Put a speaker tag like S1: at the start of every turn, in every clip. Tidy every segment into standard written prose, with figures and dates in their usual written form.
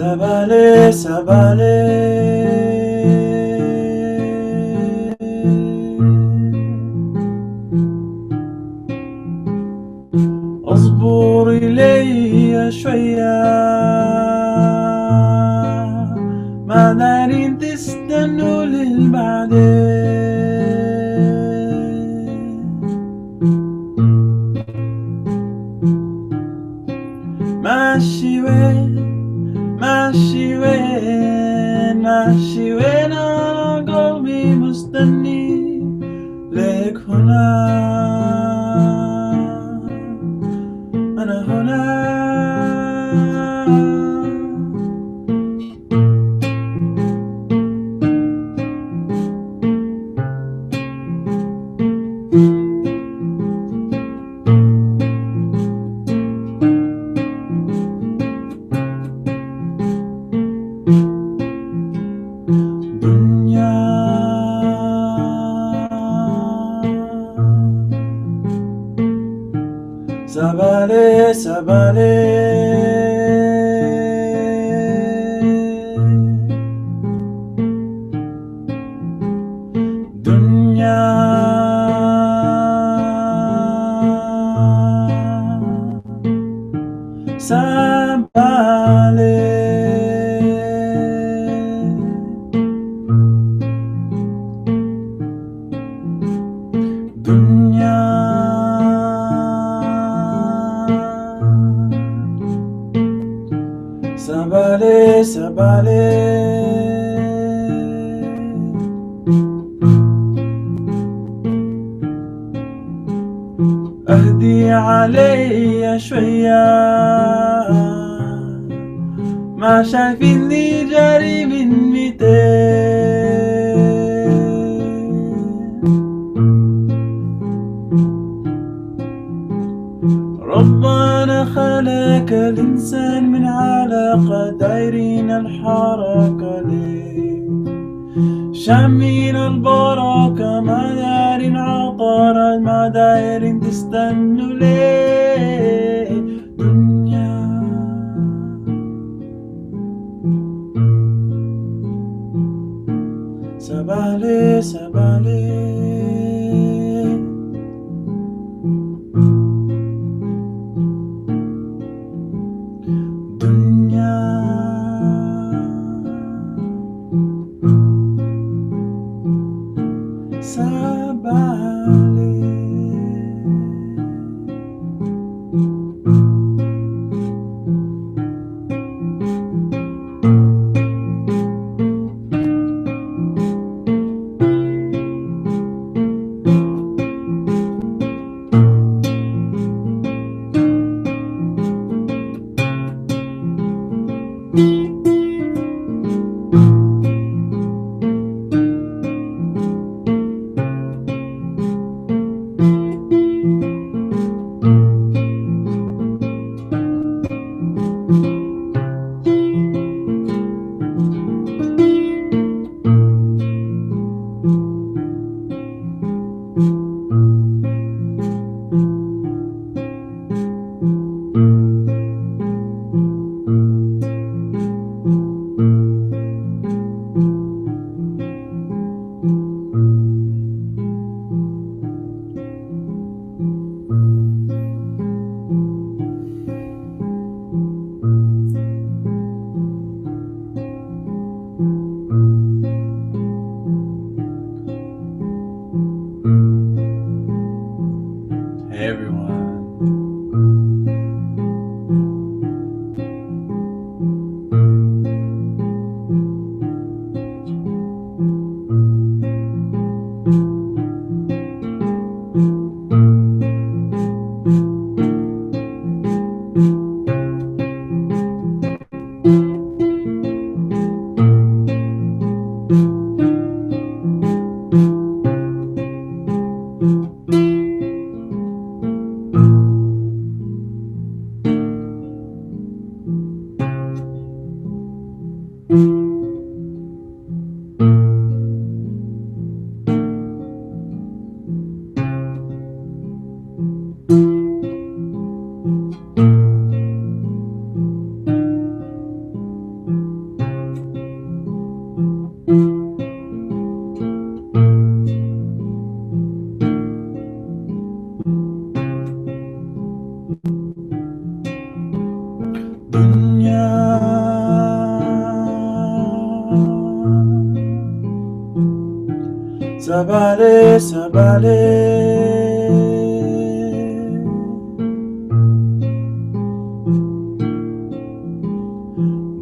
S1: سبالي سبالي اصبري لي شوية ما دارين تستنوا للبعدين ماشي وين ماشي وين ماشي وين أنا قلبي مستني لك هنا أنا هنا سبالي سبالي دنيا سبالي دنيا سبالي سبالي اهدي علي شوية ما شايفيني جاري من 200 ربنا خلق الإنسان من علقة دايرين الحركة ليه شامين البركة ما دايرين عطارة ما دايرين تستنوا ليه دنيا سبالي سبالي dunya sabale sabale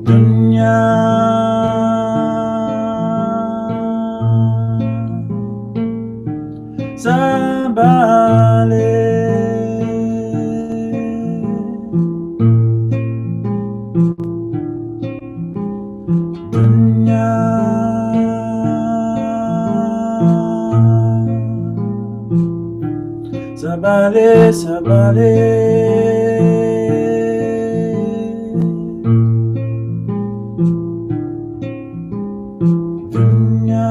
S1: dunya sabale dunya sabale sabale dunya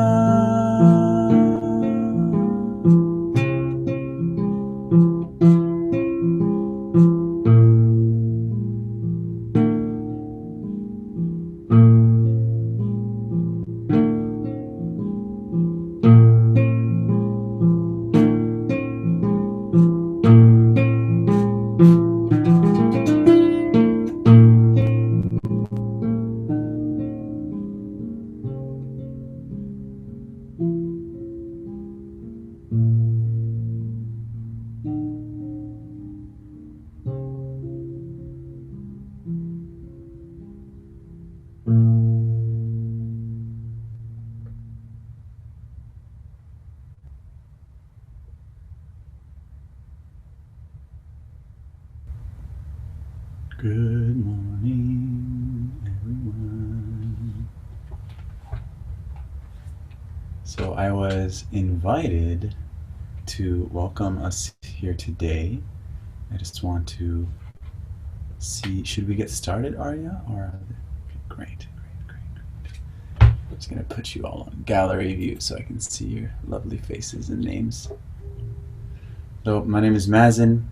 S1: Good morning, everyone. So I was invited to welcome us here today. I just want to see, should we get started, Aria? Or okay, great. I'm just gonna put you all on gallery view so I can see your lovely faces and names. So my name is Mazin.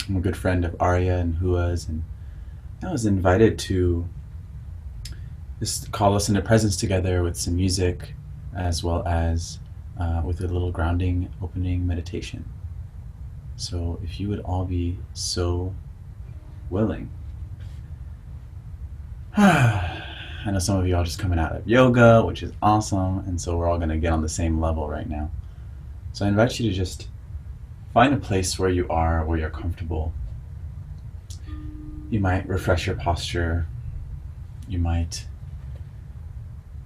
S1: I'm a good friend of Aria and Hua's, and I was invited to just call us into presence together with some music, as well as with a little grounding opening meditation. So if you would all be so willing. I know some of you are just coming out of yoga, which is awesome, and so we're all going to get on the same level right now. So I invite you to just find a place where you are, where you're comfortable. You might refresh your posture. You might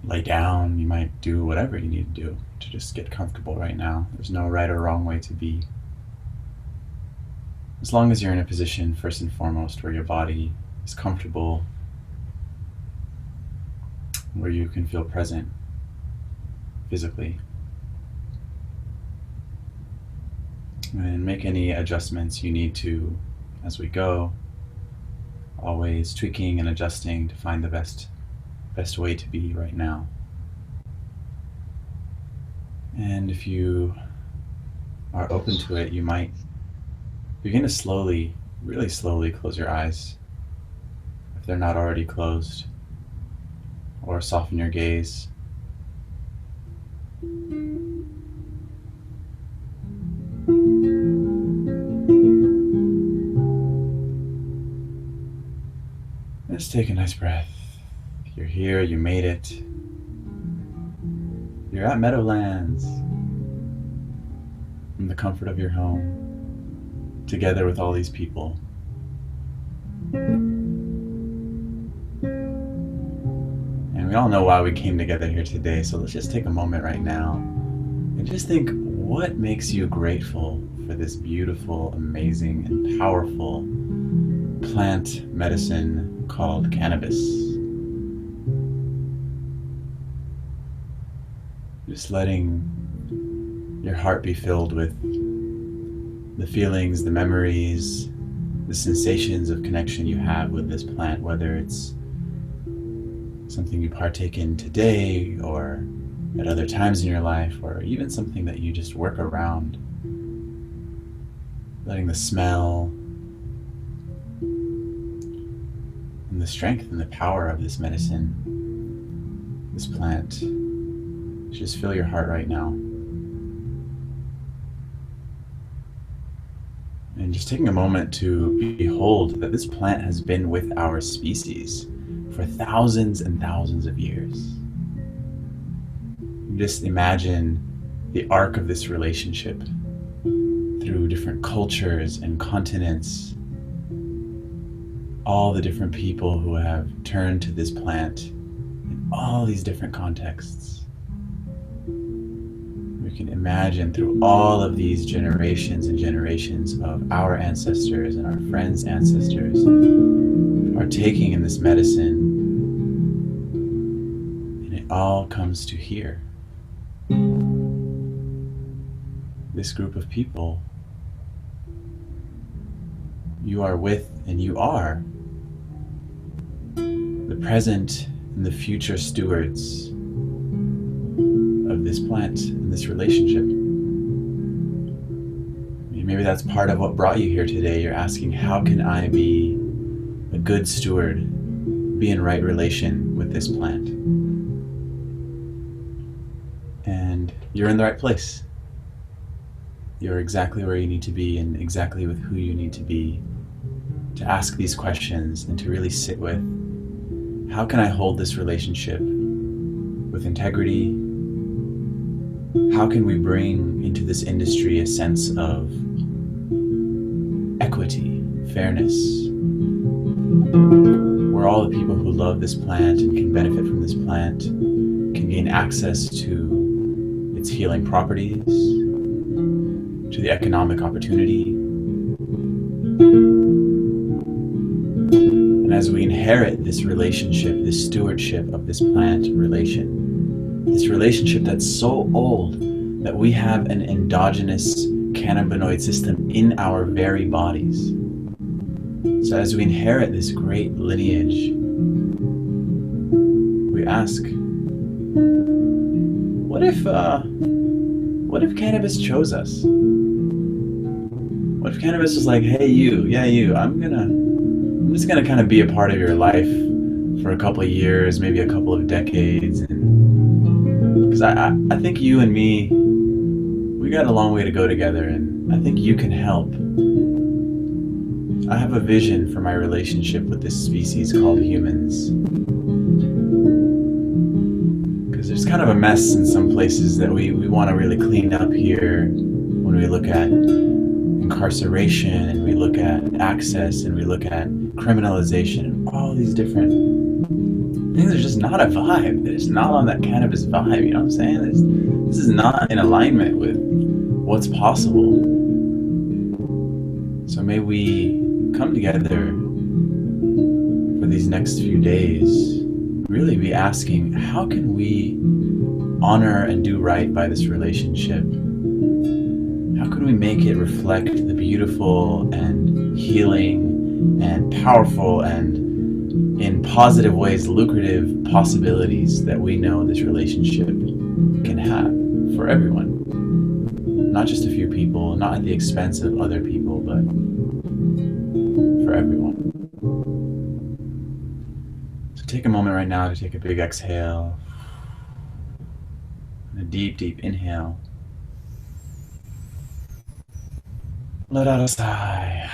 S1: lay down. You might do whatever you need to do to just get comfortable right now. There's no right or wrong way to be. As long as you're in a position, first and foremost, where your body is comfortable, where you can feel present physically. And make any adjustments you need to as we go, always tweaking and adjusting to find the best way to be right now. And if you are open to it, you might begin to slowly, really slowly close your eyes if they're not already closed, or soften your gaze. Just take a nice breath. You're here, you made it. You're at Meadowlands, in the comfort of your home, together with all these people. And we all know why we came together here today, so let's just take a moment right now and just think, what makes you grateful for this beautiful, amazing, and powerful plant medicine called cannabis? Just letting your heart be filled with the feelings, the memories, the sensations of connection you have with this plant, whether it's something you partake in today or at other times in your life, or even something that you just work around. Letting the smell and the strength and the power of this medicine, this plant, just fill your heart right now. And And just taking a moment to behold that this plant has been with our species for thousands and thousands of years. Just imagine the arc of this relationship through different cultures and continents, all the different people who have turned to this plant in all these different contexts. We can imagine through all of these generations and generations of our ancestors and our friends' ancestors partaking in this medicine, and it all comes to here. This group of people, you are with and you are the present and the future stewards of this plant and this relationship. Maybe that's part of what brought you here today. You're asking, how can I be a good steward, be in right relation with this plant? And you're in the right place. You're exactly where you need to be and exactly with who you need to be to ask these questions and to really sit with, how can I hold this relationship with integrity? How can we bring into this industry a sense of equity, fairness, where all the people who love this plant and can benefit from this plant can gain access to its healing properties, to the economic opportunity. And as we inherit this relationship, this stewardship of this plant relation, this relationship that's so old that we have an endogenous cannabinoid system in our very bodies. So as we inherit this great lineage, we ask, what if cannabis chose us? What if cannabis was like, hey you, I'm just gonna kind of be a part of your life for a couple of years, maybe a couple of decades, and because I think you and me, we got a long way to go together, and I think you can help. I have a vision for my relationship with this species called humans, because there's kind of a mess in some places that we want to really clean up here when we look at incarceration and we look at access and we look at criminalization and all these different things. Are just not a vibe. They're just not on that cannabis vibe, you know what I'm saying? This is not in alignment with what's possible. So may we come together for these next few days, really be asking, how can we honor and do right by this relationship? How can we make it reflect the beautiful and healing and powerful and in positive ways lucrative possibilities that we know this relationship can have for everyone? Not just a few people, not at the expense of other people, but for everyone. So take a moment right now to take a big exhale, and a deep, deep inhale. Let out a sigh.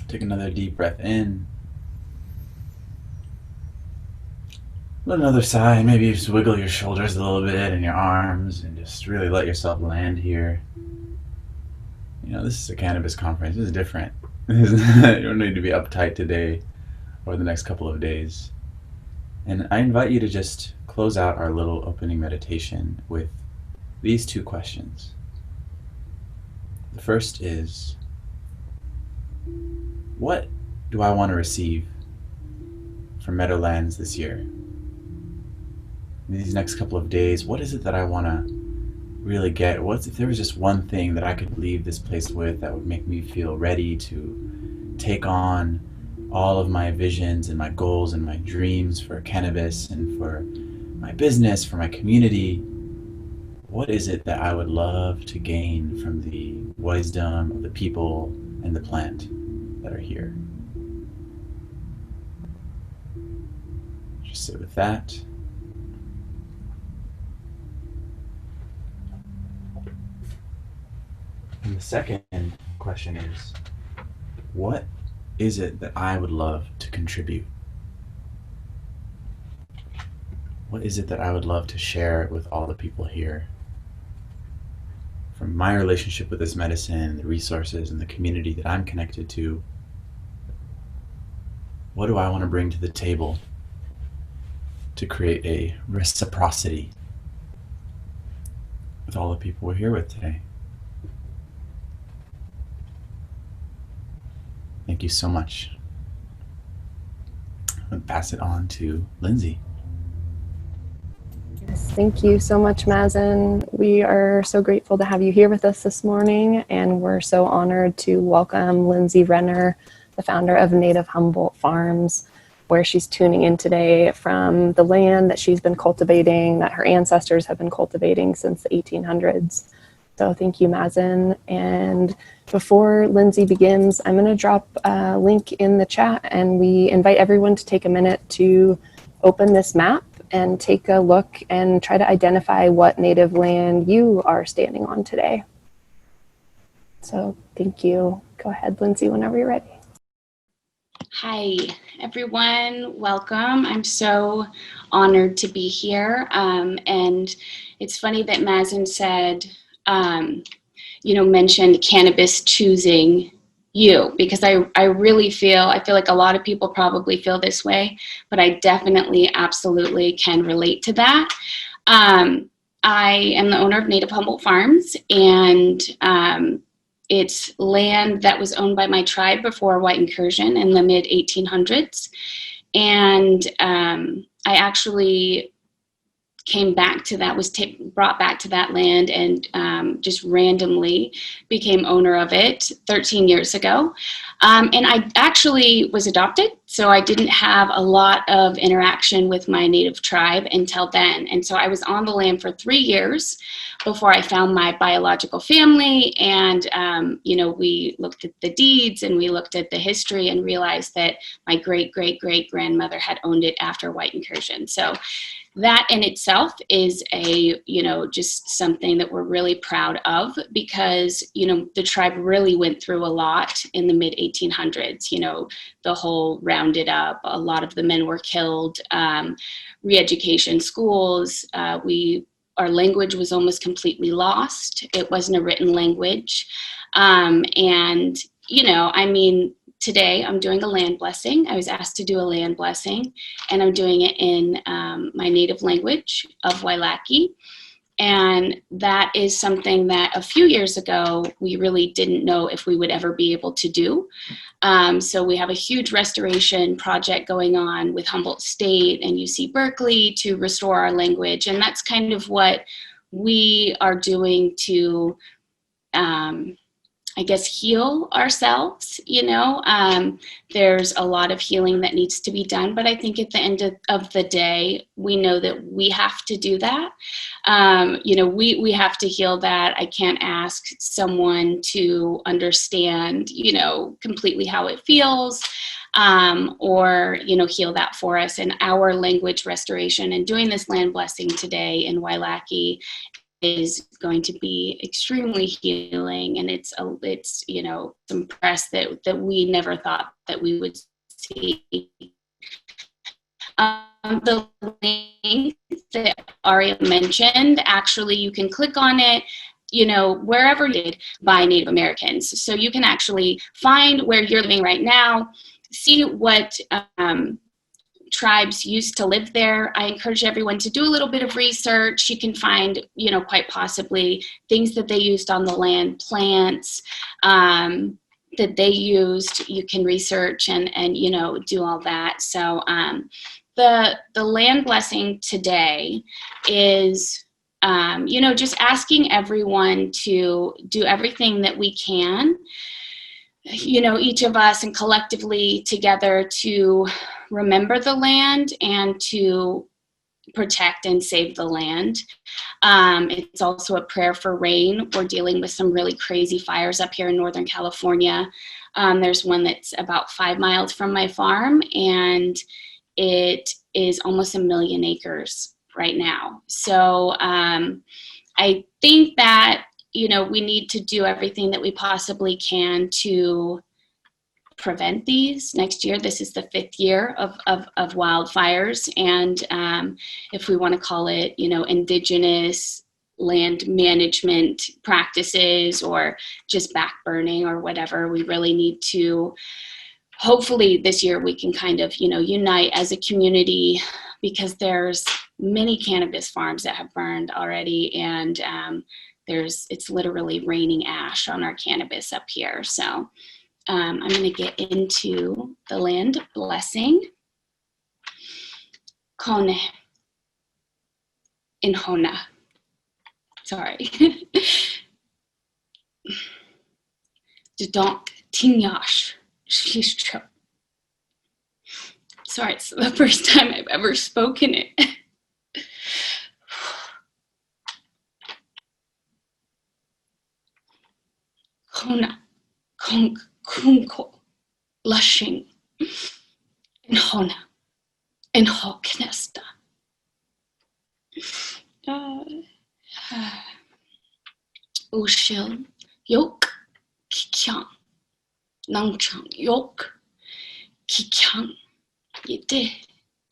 S1: Take another deep breath in. Let another sigh, and maybe just wiggle your shoulders a little bit and your arms and just really let yourself land here. You know, this is a cannabis conference. This is different. You don't need to be uptight today or the next couple of days. And I invite you to just close out our little opening meditation with these two questions. The first is, what do I want to receive from Meadowlands this year? In these next couple of days, what is it that I want to really get? What if there was just one thing that I could leave this place with that would make me feel ready to take on all of my visions and my goals and my dreams for cannabis and for my business, for my community? What is it that I would love to gain from the wisdom of the people and the plant that are here? Just sit with that. And the second question is, what is it that I would love to contribute? What is it that I would love to share with all the people here? From my relationship with this medicine, the resources, and the community that I'm connected to, what do I want to bring to the table to create a reciprocity with all the people we're here with today? Thank you so much. I'm going to pass it on to Lindsey.
S2: Yes, thank you so much, Mazin. We are so grateful to have you here with us this morning, and we're so honored to welcome Lindsey Renner, the founder of Native Humboldt Farms, where she's tuning in today from the land that she's been cultivating, that her ancestors have been cultivating since the 1800s. So thank you, Mazin. And before Lindsey begins, I'm going to drop a link in the chat, and we invite everyone to take a minute to open this map and take a look and try to identify what native land you are standing on today. So thank you. Go ahead, Lindsey, whenever you're ready.
S3: Hi, everyone. Welcome. I'm so honored to be here. And it's funny that Mazin said, mentioned cannabis choosing you, because I really feel like a lot of people probably feel this way, but I definitely, absolutely can relate to that. I am the owner of Native Humboldt Farms, and it's land that was owned by my tribe before white incursion in the mid 1800s. And I actually came back to that, was brought back to that land, and just randomly became owner of it 13 years ago. And I actually was adopted, so I didn't have a lot of interaction with my native tribe until then. And so I was on the land for 3 years before I found my biological family. And, we looked at the deeds and we looked at the history and realized that my great-great-great-grandmother had owned it after white incursion. So that in itself is just something that we're really proud of, because, the tribe really went through a lot in the mid 1800s. The whole rounded up, a lot of the men were killed, re-education schools. Our language was almost completely lost. It wasn't a written language. Today I'm doing a land blessing. I was asked to do a land blessing, and I'm doing it in my native language of Wailaki. And that is something that a few years ago, we really didn't know if we would ever be able to do. So we have a huge restoration project going on with Humboldt State and UC Berkeley to restore our language. And that's kind of what we are doing to heal ourselves. There's a lot of healing that needs to be done, but I think at the end of the day, we know that we have to do that. We have to heal that. I can't ask someone to understand, completely how it feels, or heal that for us. And our language restoration and doing this land blessing today in Wailaki is going to be extremely healing, and it's some press that we never thought that we would see. The link that Aria mentioned, actually, you can click on it, wherever did by Native Americans. So you can actually find where you're living right now, see what tribes used to live there. I encourage everyone to do a little bit of research. You can find, quite possibly things that they used on the land, plants that they used. You can research and do all that. So the land blessing today is, just asking everyone to do everything that we can, each of us and collectively together, to remember the land and to protect and save the land. It's also a prayer for rain. We're dealing with some really crazy fires up here in Northern California. There's one that's about 5 miles from my farm, and it is almost 1 million acres right now. So I think that, you know, we need to do everything that we possibly can to prevent these. Next year, this is the 5th year of wildfires. And if we want to call it, you know, indigenous land management practices or just backburning or whatever, we really need to, hopefully this year we can kind of, you know, unite as a community, because there's many cannabis farms that have burned already, and it's literally raining ash on our cannabis up here. So I'm going to get into the land blessing. Kone in Hona. Sorry. Don't tinyash. Sorry, it's the first time I've ever spoken it. Kona, Kong, Kunko, Lushing, in Hona, in Hoknesta. Ushil, Yok, Kikyang, Nangchang, Yok, Kikyang, Yide,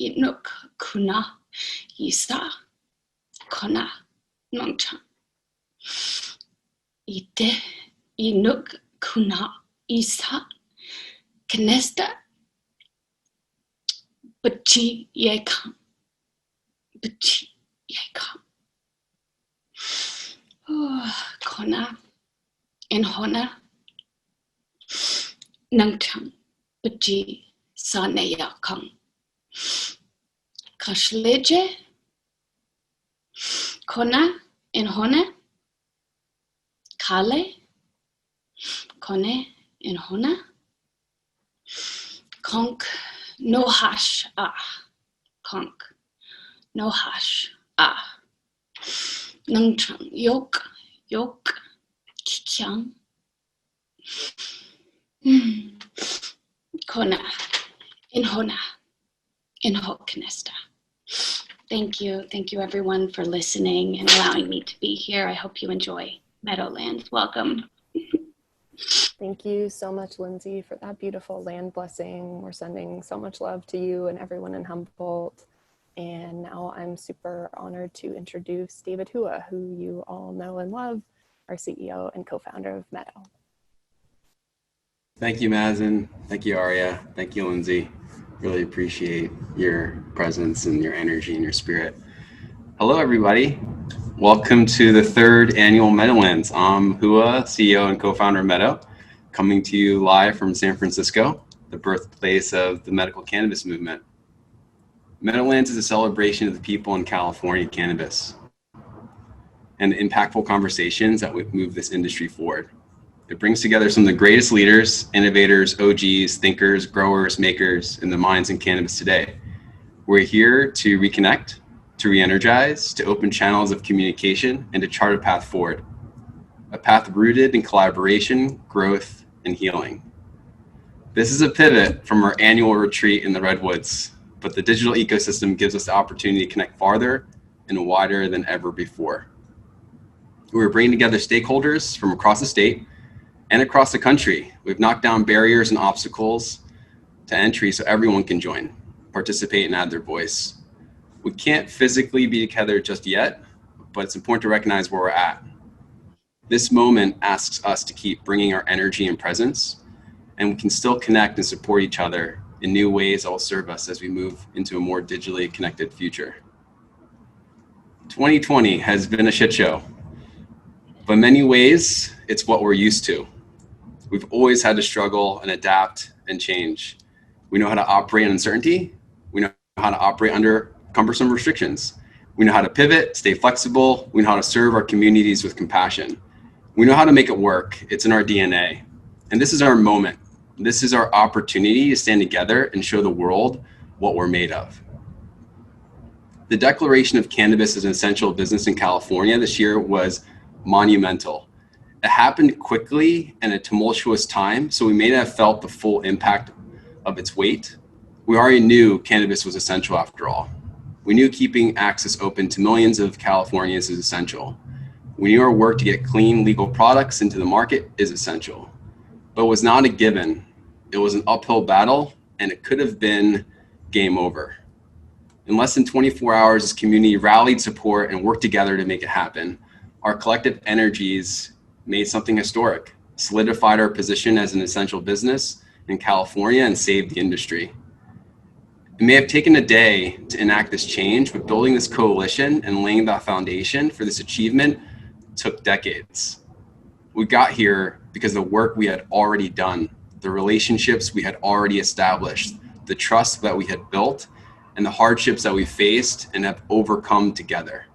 S3: Yinuk, Kuna, Yisa, Kona, Nangchang. Yide, Yinuk, Kuna, Isa, Knesta, Bachi, Yekam, Bachi, Yekam. Kona, in Hona, Nangchang, Baji, Saneyakang, Kashleje, Kona, in Hona, Kale, Kone, in Hona, Konk, no hash, Konk, no hash, Nangchang, Yok, Kikyang, Kona, in Hona, in Hoknesta. Thank you everyone for listening and allowing me to be here. I hope you enjoy Meadowlands. Welcome.
S2: Thank you so much, Lindsey, for that beautiful land blessing. We're sending so much love to you and everyone in Humboldt. And now I'm super honored to introduce David Hua, who you all know and love, our CEO and co-founder of Meadow.
S4: Thank you, Mazin. Thank you, Aria. Thank you, Lindsey. Really appreciate your presence and your energy and your spirit. Hello, everybody. Welcome to the 3rd annual Meadowlands. I'm Hua, CEO and co-founder of Meadow, coming to you live from San Francisco, the birthplace of the medical cannabis movement. Meadowlands is a celebration of the people in California cannabis and impactful conversations that would move this industry forward. It brings together some of the greatest leaders, innovators, OGs, thinkers, growers, makers in the minds in cannabis today. We're here to reconnect, to re-energize, to open channels of communication, and to chart a path forward. A path rooted in collaboration, growth, and healing. This is a pivot from our annual retreat in the Redwoods, but the digital ecosystem gives us the opportunity to connect farther and wider than ever before. We're bringing together stakeholders from across the state and across the country. We've knocked down barriers and obstacles to entry so everyone can join, participate, and add their voice. We can't physically be together just yet, but it's important to recognize where we're at. This moment asks us to keep bringing our energy and presence, and we can still connect and support each other in new ways that will serve us as we move into a more digitally connected future. 2020 has been a shit show, but in many ways, it's what we're used to. We've always had to struggle and adapt and change. We know how to operate in uncertainty. We know how to operate under cumbersome restrictions. We know how to pivot, stay flexible. We know how to serve our communities with compassion. We know how to make it work. It's in our DNA. And this is our moment. This is our opportunity to stand together and show the world what we're made of. The declaration of cannabis as an essential business in California this year was monumental. It happened quickly and a tumultuous time, so we may not have felt the full impact of its weight. We already knew cannabis was essential after all. We knew keeping access open to millions of Californians is essential. We knew our work to get clean, legal products into the market is essential, but it was not a given. It was an uphill battle, and it could have been game over. In less than 24 hours, this community rallied support and worked together to make it happen. Our collective energies made something historic, solidified our position as an essential business in California, and saved the industry. It may have taken a day to enact this change, but building this coalition and laying that foundation for this achievement took decades. We got here because of the work we had already done, the relationships we had already established, the trust that we had built, and the hardships that we faced and have overcome together.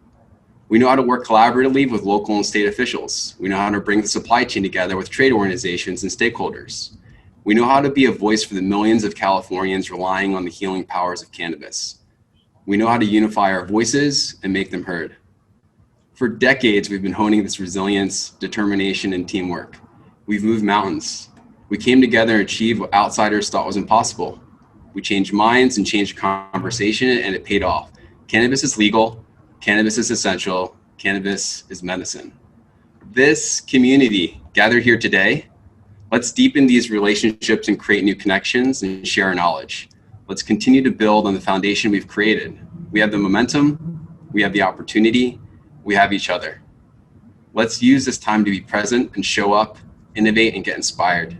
S4: We know how to work collaboratively with local and state officials. We know how to bring the supply chain together with trade organizations and stakeholders. We know how to be a voice for the millions of Californians relying on the healing powers of cannabis. We know how to unify our voices and make them heard. For decades, we've been honing this resilience, determination, and teamwork. We've moved mountains. We came together and achieved what outsiders thought was impossible. We changed minds and changed conversation, and it paid off. Cannabis is legal. Cannabis is essential. Cannabis is medicine. This community gathered here today, let's deepen these relationships and create new connections and share our knowledge. Let's continue to build on the foundation we've created. We have the momentum, we have the opportunity, we have each other. Let's use this time to be present and show up, innovate, and get inspired.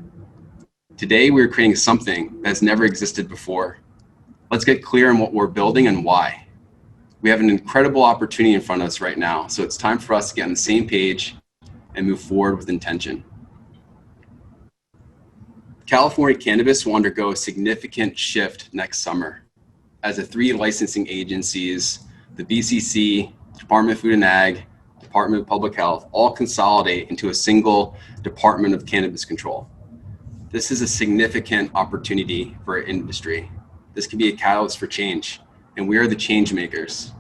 S4: Today, we're creating something that has never existed before. Let's get clear on what we're building and why. We have an incredible opportunity in front of us right now, so it's time for us to get on the same page and move forward with intention. California cannabis will undergo a significant shift next summer as the 3 licensing agencies, the BCC, Department of Food and Ag, Department of Public Health, all consolidate into a single Department of Cannabis Control. This is a significant opportunity for our industry. This can be a catalyst for change, and we are the change makers.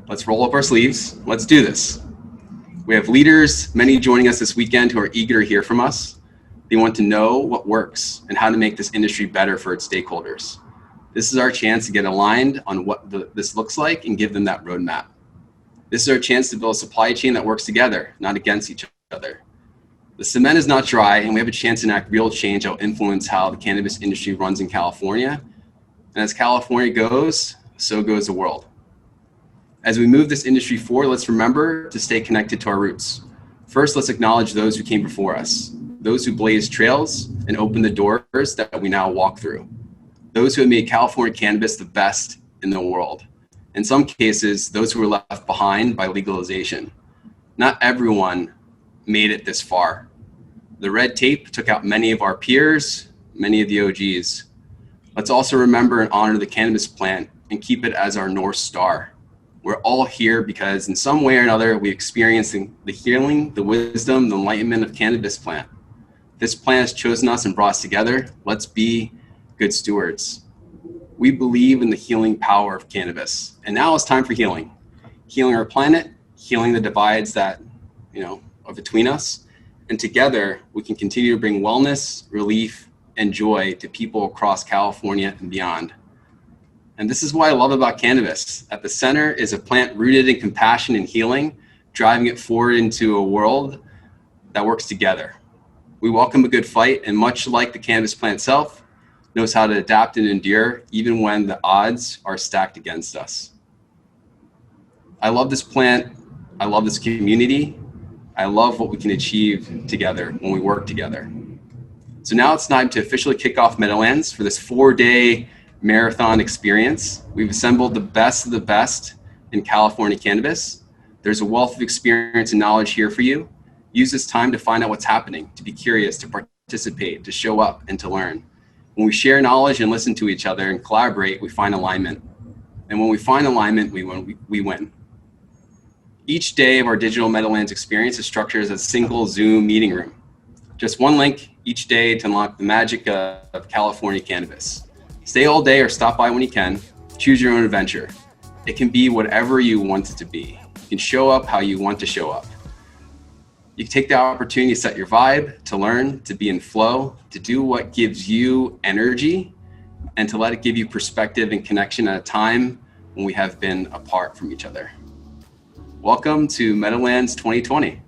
S4: Let's roll up our sleeves. Let's do this. We have leaders, many joining us this weekend, who are eager to hear from us. They want to know what works and how to make this industry better for its stakeholders. This is our chance to get aligned on what this looks like and give them that roadmap. This is our chance to build a supply chain that works together, not against each other. The cement is not dry, and we have a chance to enact real change that will influence how the cannabis industry runs in California. And as California goes, so goes the world. As we move this industry forward, let's remember to stay connected to our roots. First, let's acknowledge those who came before us, those who blazed trails and opened the doors that we now walk through, those who have made California cannabis the best in the world. In some cases, those who were left behind by legalization. Not everyone made it this far. The red tape took out many of our peers, many of the OGs. Let's also remember and honor the cannabis plant and keep it as our North Star. We're all here because in some way or another, we experience the healing, the wisdom, the enlightenment of cannabis plant. This plant has chosen us and brought us together. Let's be good stewards. We believe in the healing power of cannabis. And now it's time for healing. Healing our planet, healing the divides that, are between us. And together, we can continue to bring wellness, relief, and joy to people across California and beyond. And this is what I love about cannabis. At the center is a plant rooted in compassion and healing, driving it forward into a world that works together. We welcome a good fight, and much like the cannabis plant itself, knows how to adapt and endure even when the odds are stacked against us. I love this plant. I love this community. I love what we can achieve together when we work together. So now it's time to officially kick off Meadowlands for this 4-day marathon experience. We've assembled the best of the best in California cannabis. There's a wealth of experience and knowledge here for you. Use this time to find out what's happening, to be curious, to participate, to show up, and to learn. When we share knowledge and listen to each other and collaborate, we find alignment. And when we find alignment, we win. Each day of our digital Meadowlands experience is structured as a single Zoom meeting room. Just one link each day to unlock the magic of California cannabis. Stay all day or stop by when you can. Choose your own adventure. It can be whatever you want it to be. You can show up how you want to show up. You can take the opportunity to set your vibe, to learn, to be in flow, to do what gives you energy, and to let it give you perspective and connection at a time when we have been apart from each other. Welcome to Meadowlands 2020.